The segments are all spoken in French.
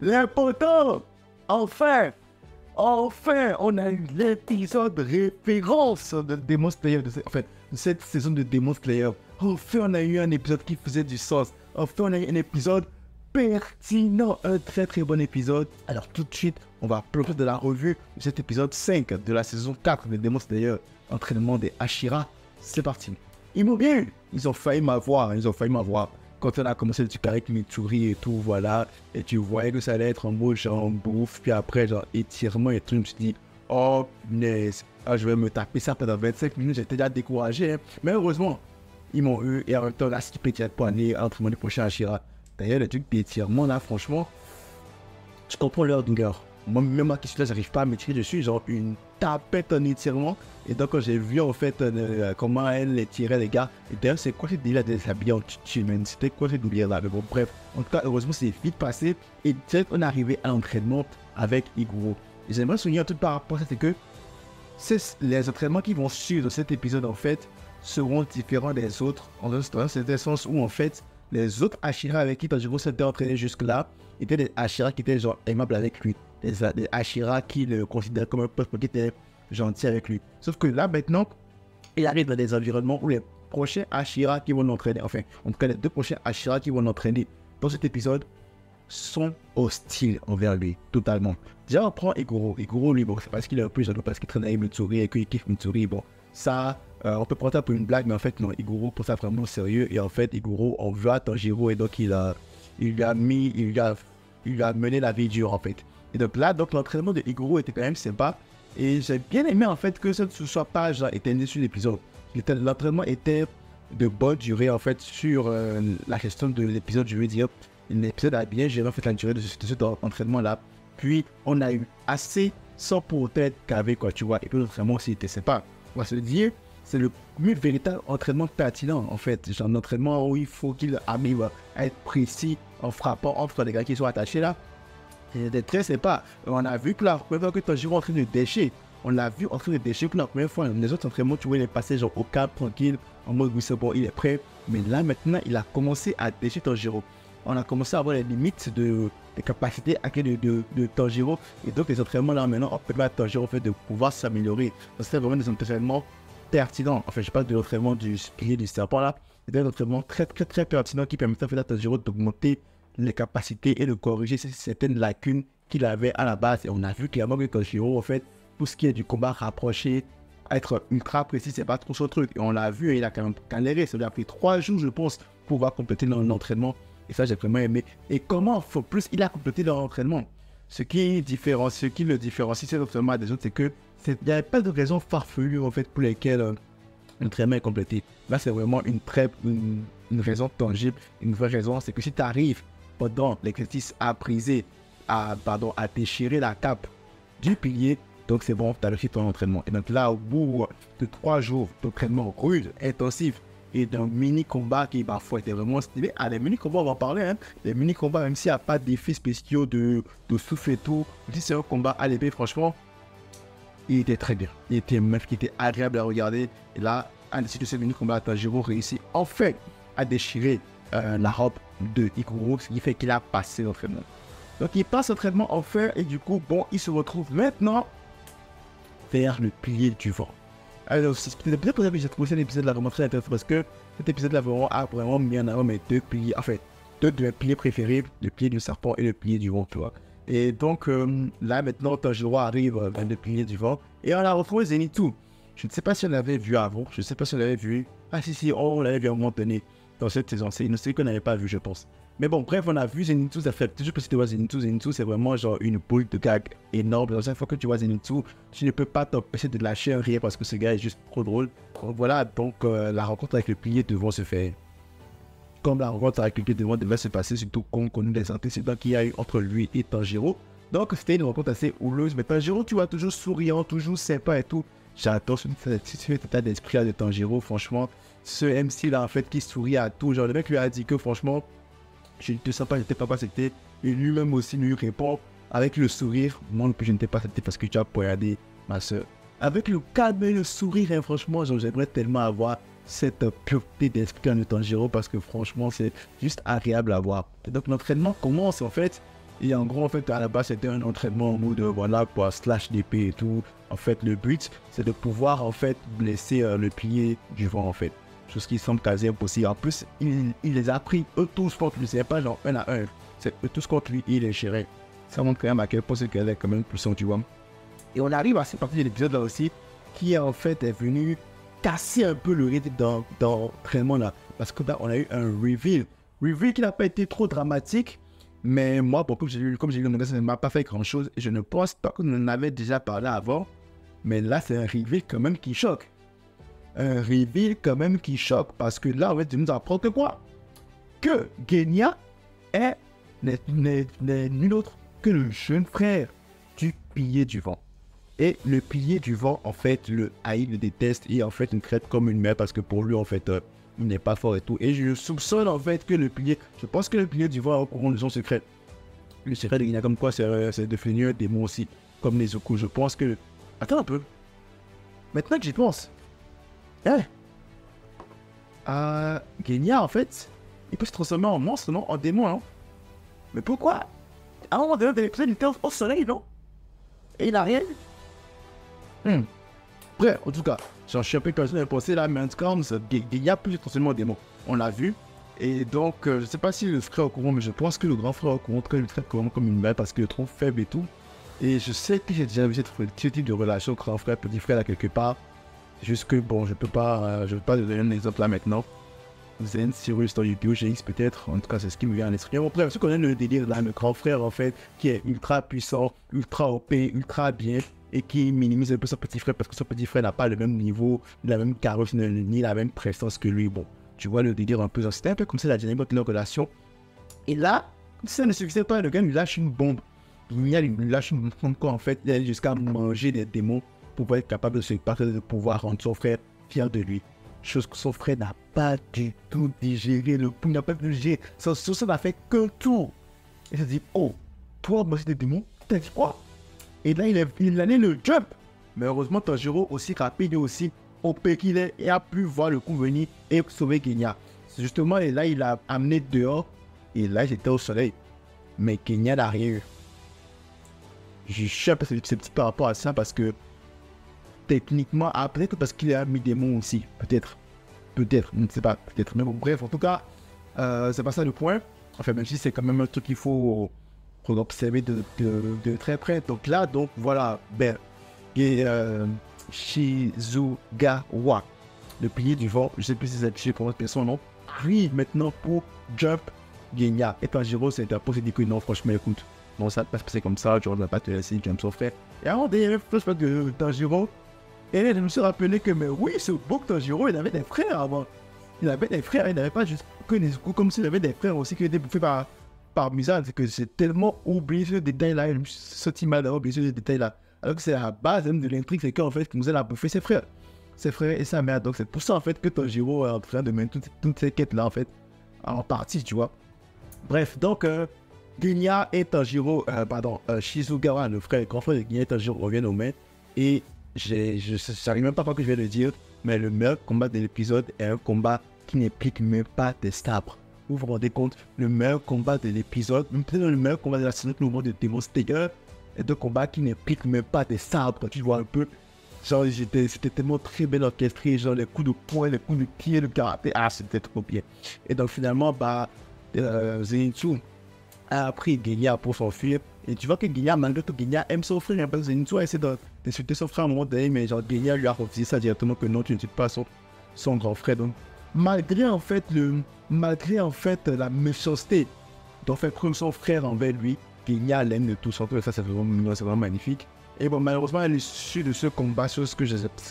l'important, enfin, on a eu l'épisode référence de Demon Slayer, de cette saison de Demon Slayer. Enfin, on a eu un épisode qui faisait du sens. Enfin, on a eu un épisode pertinent, un très très bon épisode. Alors tout de suite, on va plonger de la revue de cet épisode 5 de la saison 4 de Demon Slayer, entraînement des Hashira. C'est parti. Ils m'ont bien eu. Ils ont failli m'avoir. Quand on a commencé le truc avec Mitsuri et tout, voilà, et tu voyais que ça allait être en mode genre bouffe, puis après genre étirement et tout, je me suis dit, oh punaise, je vais me taper ça pendant 25 minutes, j'étais déjà découragé, hein. Mais heureusement, ils m'ont eu, et en même temps, là, ce qui peut être pour aller entre mon prochain Hashira. D'ailleurs, le truc d'étirement, là, franchement, je comprends leur douleur. Moi, même moi qui suis là, j'arrive pas à m'étirer, je suis genre une tapette en étirement. Et donc, quand j'ai vu en fait comment elle étirait les gars, et d'ailleurs, c'est quoi cette délire de s'habiller en tutu, man? C'était quoi cette délire là? Mais bon, bref, en tout cas, heureusement, c'est vite passé. Et direct, on est arrivé à l'entraînement avec Iguro. Et j'aimerais souligner un truc par rapport à ça, c'est que les entraînements qui vont suivre dans cet épisode, en fait, seront différents des autres. Dans un certain sens où, en fait, les autres Hashira avec qui Tanjiro s'était entraîné jusque-là étaient des Hashira qui étaient genre aimables avec lui. Des Hashira qui le considèrent comme un pote qui était gentil avec lui. Sauf que là, maintenant, il arrive dans des environnements où les prochains Hashira qui vont l'entraîner, enfin, en tout cas, les deux prochains Hashira qui vont l'entraîner dans cet épisode sont hostiles envers lui, totalement. Déjà, on prend Iguro. Iguro, lui, bon, c'est parce qu'il est un peu jaloux parce qu'il traîne avec Mitsuri et qu'il kiffe Mitsuri. Bon, ça, on peut prendre ça pour une blague, mais en fait, non, Iguro pour ça vraiment sérieux. Et en fait, Iguro, on veut à Tanjiro et donc il lui a mené la vie dure, en fait. Et donc là, donc l'entraînement de Iguro était quand même sympa. Et j'ai bien aimé en fait que ce ne soit pas genre éteigné sur l'épisode. L'entraînement était de bonne durée en fait sur la gestion de l'épisode, je veux dire. L'épisode a bien géré en fait la durée de cet entraînement là. Puis on a eu assez sans pour être cavé quoi, tu vois. Et puis l'entraînement aussi était sympa. On va se dire, c'est le véritable entraînement pertinent en fait. Genre un entraînement où il faut qu'il arrive à être précis en frappant entre les gars qui sont attachés là. C'était très sympa. On a vu que la première fois que Tanjiro est en train de décher, on l'a vu en train de décher que la première fois, les autres entraînements, tu vois, il est passé genre au cap tranquille, en mode oui c'est bon, il est prêt. Mais là maintenant, il a commencé à décher Tanjiro. On a commencé à avoir les limites des capacités acquises de Tanjiro. Et donc les entraînements là maintenant, on permet à Tanjiro en fait, de pouvoir s'améliorer. C'est vraiment des entraînements pertinents. Enfin, je parle de l'entraînement du pilier du serpent là. C'est un entraînement très pertinent qui permet en fait, à Tanjiro d'augmenter les capacités et de corriger certaines lacunes qu'il avait à la base. Et on a vu clairement que Tanjiro, en fait, tout ce qui est du combat rapproché, être ultra précis, c'est pas trop son truc. Et on l'a vu, et il a quand même galéré. Ça lui a pris 3 jours, je pense, pour pouvoir compléter l'entraînement. Et ça, j'ai vraiment aimé. Et comment, faut plus, il a complété l'entraînement. Ce qui le différencie cet entraînement des autres, c'est que il n'y avait pas de raison farfelue, en fait, pour lesquelles l'entraînement est complété. Là, c'est vraiment une raison tangible, une vraie raison. C'est que si tu arrives pendant l'exercice à briser, à déchirer la cape du pilier, donc c'est bon, tu as réussi ton entraînement. Et donc là, au bout de 3 jours d'entraînement rude, intensif, et d'un mini-combat qui parfois était vraiment stylé. Les mini-combats, on va en parler, hein. Les mini-combats, même s'il n'y a pas d'effets spéciaux de souffle et tout, si c'est un combat à l'épée, franchement, il était très bien. Il était agréable à regarder. Et là, à l'issue de ce mini-combat, Tanjiro réussit enfin à déchirer la robe de Iguro, ce qui fait qu'il a passé l'entraînement. Donc il passe l'entraînement en fer et du coup, bon, il se retrouve maintenant vers le pilier du vent. Alors, c'est peut-être pour ça que j'ai trouvé cet épisode-là vraiment très intéressant parce que cet épisode-là a vraiment mis en avant mes deux piliers, enfin, deux de mes piliers préférés, le pilier du serpent et le pilier du vent, tu vois. Et donc là maintenant, Tanjiro arrive vers le pilier du vent et on a retrouvé Zenitsu. Je ne sais pas si on l'avait vu avant, je ne sais pas si on l'avait vu. Ah si, on l'avait vu à un moment donné dans cette saison. C'est une série qu'on n'avait pas vue, je pense. Mais bon, bref, on a vu Zenitsu, ça fait toujours que tu vois Zenitsu, c'est vraiment genre une boule de gag énorme. La dernière fois que tu vois Zenitsu, tu ne peux pas t'empêcher de lâcher un rire parce que ce gars est juste trop drôle. Donc voilà, donc la rencontre avec le pilier de vent se fait. Comme la rencontre avec le pilier de vent devait se passer, surtout compte connu des antécédents qu'il y a eu entre lui et Tanjiro. Donc c'était une rencontre assez houleuse, mais Tanjiro, tu vois, toujours souriant, toujours sympa et tout. J'adore cet état d'esprit là de Tanjiro, franchement. Ce MC là, en fait, qui sourit à tout. Genre, le mec lui a dit que franchement, je ne te sens pas, je ne t'ai pas accepté. Et lui-même aussi lui répond avec le sourire. Moi non plus, je ne t'ai pas accepté parce que tu as poignardé ma soeur. Avec le calme et le sourire, hein, franchement, j'aimerais tellement avoir cette pureté d'esprit de Tanjiro parce que franchement, c'est juste agréable à voir. Et donc, l'entraînement commence en fait. Et en gros, en fait, à la base, c'était un entraînement en mode, voilà, quoi, slash d'épée et tout. En fait, le but, c'est de pouvoir, en fait, blesser le pilier du vent, en fait. Chose qui semble quasi impossible. En plus, il les a pris, eux tous contre lui. C'est pas genre un à un. C'est eux tous contre lui, il les gérait. Ça montre quand même à quel point c'est qu'elle est quand même puissant, tu vois. Et on arrive à cette partie de l'épisode là aussi, qui en fait est venu casser un peu le rythme dans l'entraînement là. Parce que là, on a eu un reveal. Reveal qui n'a pas été trop dramatique. Mais moi, bon, comme j'ai lu le manga, ça ne m'a pas fait grand chose. Et je ne pense pas qu'on en avait déjà parlé avant. Mais là, c'est un reveal quand même qui choque. Un reveal quand même qui choque. Parce que là, en fait, tu nous apprends que quoi? Que Genya n'est nul autre que le jeune frère du pilier du vent. Et le pilier du vent, en fait, le haït, le déteste, et en fait, il le traite comme une mère parce que pour lui, en fait, il n'est pas fort et tout. Et je soupçonne, en fait, que le pilier, je pense que le pilier du vent est au courant de son secret. Le secret de Genya, comme quoi, c'est de devenir un démon aussi, comme les Nezuko. Je pense que. Attends un peu. Maintenant que j'y pense. Genya, en fait, il peut se transformer en monstre, non? En démon, non? Mais pourquoi? À un moment donné de l'épisode, il était au soleil, non? Et il n'a rien. Bref, en tout cas, je suis un peu curieux de penser là, mais en tout cas, il y a plus potentiellement des mots. On l'a vu. Et donc, je ne sais pas si le frère est au courant, mais je pense que le grand frère est au courant, qu'il le traite comme une mère parce qu'il est trop faible et tout. Et je sais que j'ai déjà vu ce type de relation grand frère, petit frère là quelque part. C'est juste que bon, je peux pas donner un exemple là maintenant. Vous avez une série sur YouTube, GX peut-être, en tout cas c'est ce qui me vient à l'esprit. Bon, après, ceux qui connaissent le délire là, le grand frère en fait, qui est ultra puissant, ultra OP, ultra bien, et qui minimise un peu son petit frère parce que son petit frère n'a pas le même niveau, la même carrosserie, ni la même prestance que lui. Bon, tu vois le délire un peu, c'était un peu comme ça la dynamique de leur relation. Et là, si ça ne suffisait pas, le gars lui lâche une bombe. Il lui lâche une bombe quoi en fait, il allait jusqu'à manger des démons pour être capable de se battre, de pouvoir rendre son frère fier de lui. Chose que son frère n'a pas du tout digéré, le pouls n'a pas digéré, ça n'a fait qu'un tour. Il s'est dit, oh, toi, manger des démons, t'as dit quoi? Et là, il allait le jump. Mais heureusement, Tanjiro, aussi rapide et aussi OP qu'il est, et a pu voir le coup venir et sauver Genya. Justement, et là, il a amené dehors, et là, j'étais au soleil. Mais Genya n'a rien eu. Je suis un peu sceptique par rapport à ça parce que techniquement, peut-être parce qu'il a mis des mots aussi, peut-être, je ne sais pas, peut-être, mais bon, bref, en tout cas, c'est pas ça le point, enfin, même si c'est quand même un truc qu'il faut observer de très près, donc là, donc, voilà, ben, Shizugawa, le pilier du vent, je sais plus si c'est comment son nom, arrive maintenant pour jump Genya, et Tanjiro, c'est un peu, c'est dit que non, franchement, écoute, non, ça ne peut pas se passer comme ça, tu ne vas pas te laisser jump son frère, et avant, il y avait je pense que Tanjiro. Et je me suis rappelé que, mais oui, ce beau Tanjiro, il avait des frères avant. Il avait des frères, il n'avait pas juste que des coups, comme s'il avait des frères aussi qui étaient bouffés par Muzan. C'est que j'ai tellement oublié ce détail-là, je me suis senti mal d'avoir oublié ce détail-là. Alors que c'est la base même de l'intrigue, c'est qu'en fait, Muzan a bouffé ses frères et sa mère. Donc c'est pour ça en fait que Tanjiro est en train de mener toutes ces quêtes-là, en fait, en partie, tu vois. Bref, donc, Genya et Tanjiro, Shizugawa, le grand frère de Genya et Tanjiro reviennent aux mains. Et je n'arrive même pas à croire que je vais le dire, mais le meilleur combat de l'épisode est un combat qui n'implique même pas des sabres. Vous vous rendez compte, le meilleur combat de l'épisode, même peut-être le meilleur combat de la série, le moment de Demon Slayer, est un combat qui n'implique même pas des sabres. Tu vois un peu, genre c'était tellement très bien orchestré, genre les coups de poing, les coups de pied, le karaté, c'était trop bien. Et donc finalement, Zenitsu a pris Genya pour s'enfuir. Et tu vois que Genya, malgré tout, Genya aime son frère. Parce que Zenitsu a essayé d'insulter son frère à un moment donné, mais genre Genya lui a refusé ça directement que non, tu n'insultes pas son grand frère. Donc, malgré en fait la méchanceté dont fait preuve son frère envers lui, Genya l'aime de tout son cœur. Ça, c'est vraiment magnifique. Et bon, malheureusement, à l'issue de ce combat, ce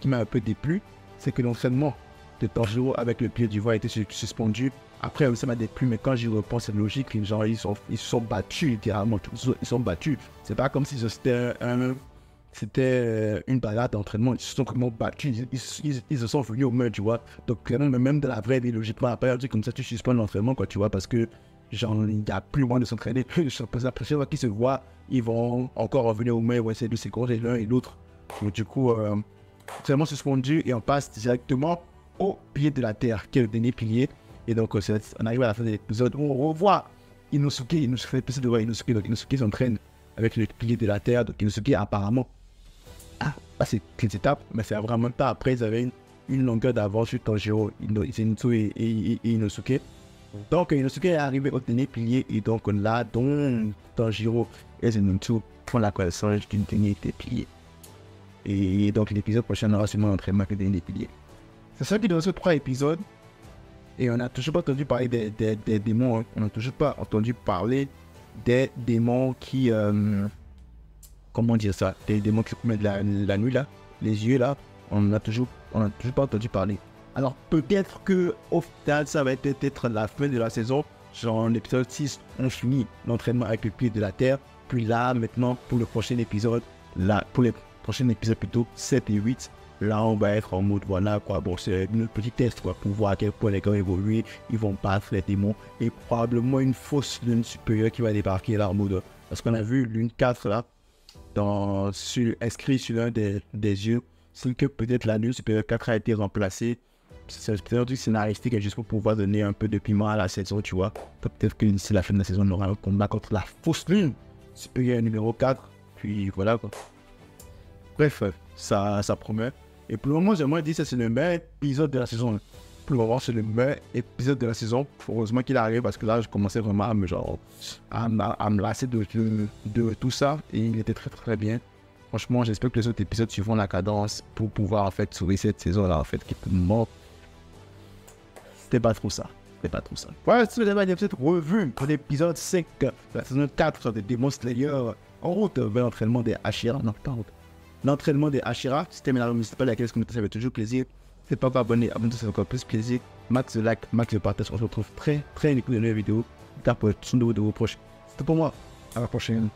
qui m'a un peu déplu, c'est que l'entraînement de Tanjiro avec le pied du vent a été suspendu. Après, ça m'a déplu, mais quand j'y repense, c'est logique. Les gens, ils se sont battus, littéralement. Ils sont battus. C'est pas comme si c'était une balade d'entraînement. Ils se sont vraiment battus. Ils se sont venus au meurtre, tu vois. Donc, même dans la vraie vie, logiquement, après, un truc comme ça, tu suspends l'entraînement, quoi, tu vois, parce que, genre, il n'y a plus loin de s'entraîner. J'ai l'impression qu'ils se voient, ils vont encore revenir au meurtre, essayer de s'écorcher l'un et l'autre. Donc, du coup, vraiment suspendu et on passe directement au pied de la terre, qui est le dernier pilier. Et donc, on arrive à la fin de l'épisode où on revoit Inosuke fait l'épisode de Inosuke, donc Inosuke s'entraîne avec le pilier de la terre, donc Inosuke apparemment, c'est une étape, mais c'est vraiment pas après, ils avaient une longueur d'avance sur Tanjiro, Zenitsu et Inosuke. Donc Inosuke est arrivé au dernier pilier, et donc là, donc Tanjiro et Zenitsu font la connaissance d'une dernière des piliers. Et donc l'épisode prochain aura sûrement l'entraînement avec le dernier des piliers. C'est ça qui est dans ces 3 épisodes. Et on n'a toujours pas entendu parler des démons. Hein. On n'a toujours pas entendu parler des démons qui... comment dire ça? Des démons qui commettent la nuit là. Les yeux là. On n'a toujours pas entendu parler. Alors peut-être qu'au final, ça va être peut-être la fin de la saison. Genre en épisode 6, on finit l'entraînement avec le pied de la terre. Puis là, maintenant, pour le prochain épisode, pour les prochains épisodes plutôt, 7 et 8, là, on va être en mode, voilà, quoi. Bon, c'est un petit test, quoi, pour voir à quel point les gars évoluent. Ils vont battre les démons. Et probablement une fausse lune supérieure qui va débarquer là en mode. Parce qu'on a vu lune 4 là, inscrit sur l'un des yeux. C'est que peut-être la lune supérieure 4 a été remplacée. C'est peut-être un truc scénaristique juste pour pouvoir donner un peu de piment à la saison, tu vois. Peut-être que d'ici la fin de la saison, on aura un combat contre la fausse lune supérieure numéro 4. Puis voilà, quoi. Bref, ça promet. Et pour le moment, j'aimerais dire que c'est le meilleur épisode de la saison. Pour le moment, c'est le meilleur épisode de la saison. Heureusement qu'il arrive parce que là, je commençais vraiment à me lasser de tout ça. Et il était très très bien. Franchement, j'espère que les autres épisodes suivront la cadence pour pouvoir en fait sauver cette saison-là en fait qui est morte. C'était pas trop ça. Ouais, si vous avez peut-être revu pour l'épisode 5 de la saison 4 de Demon Slayer en route vers l'entraînement des Hashira. L'entraînement des Hashira, système énergie municipal, laquelle ça fait toujours plaisir. Si vous n'êtes pas abonné, abonnez-vous, ça fait encore plus plaisir. Max de like, max de partage. On se retrouve très vite dans une nouvelle vidéo. Pour une vidéo prochaine. C'était pour moi. À la prochaine.